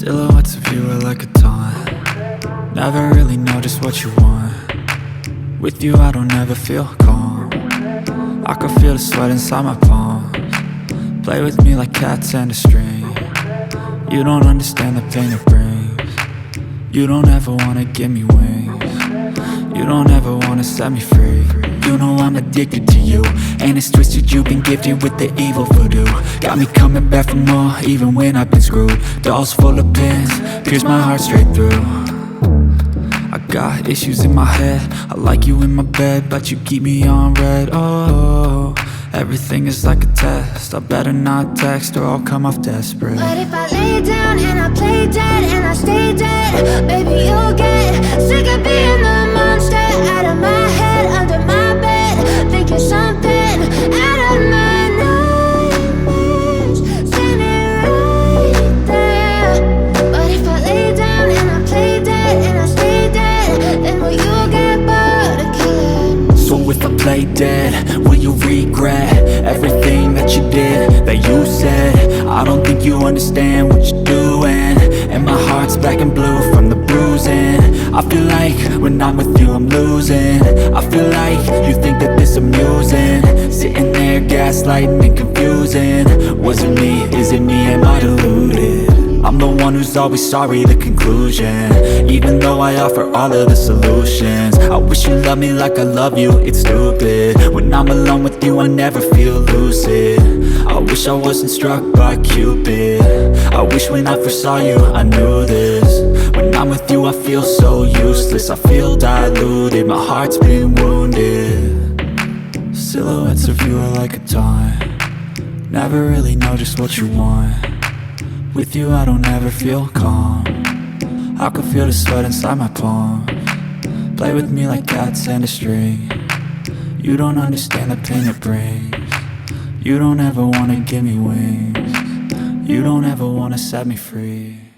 Silhouettes of you are like a taunt. Never really know just what you want. With you I don't ever feel calm. I can feel the sweat inside my palms. Play with me like cats and a string. You don't understand the pain it brings. You don't ever wanna give me wings. You don't ever wanna set me free. You know I'm addicted to you, and it's twisted, you've been gifted with the evil voodoo. Got me coming back for more, even when I've been screwed. Dolls full of pins, pierce my heart straight through. I got issues in my head, I like you in my bed, but you keep me on red. Oh, everything is like a test, I better not text or I'll come off desperate. But if I lay down and I play dead and I stay dead, baby you'll get sick of being the monster out of my head, under my bed, thinking something out of my nightmares, standing right there. But if I lay down and I play dead and I stay dead, then will you get bored of killing me? So if I play dead, will you regret everything that you did, that you said? I don't think you understand what you're doing, and my heart's black and blue from the bruising. I feel like when I'm with you I'm losing. I feel like you think that this amusing, sitting there gaslighting and confusing. Was it me? Is it me? Am I deluded? I'm the one who's always sorry, the conclusion, even though I offer all of the solutions. I wish you loved me like I love you, it's stupid. When I'm alone with you I never feel lucid. I wish I wasn't struck by Cupid. I wish when I first saw you I knew this. When I'm with you I feel so useless, I feel diluted, my heart's been wounded. Silhouettes of you are like a taunt. Never really know just what you want. With you I don't ever feel calm. I can feel the sweat inside my palms. Play with me like cats and a string. You don't understand the pain it brings. You don't ever wanna give me wings. You don't ever wanna set me free.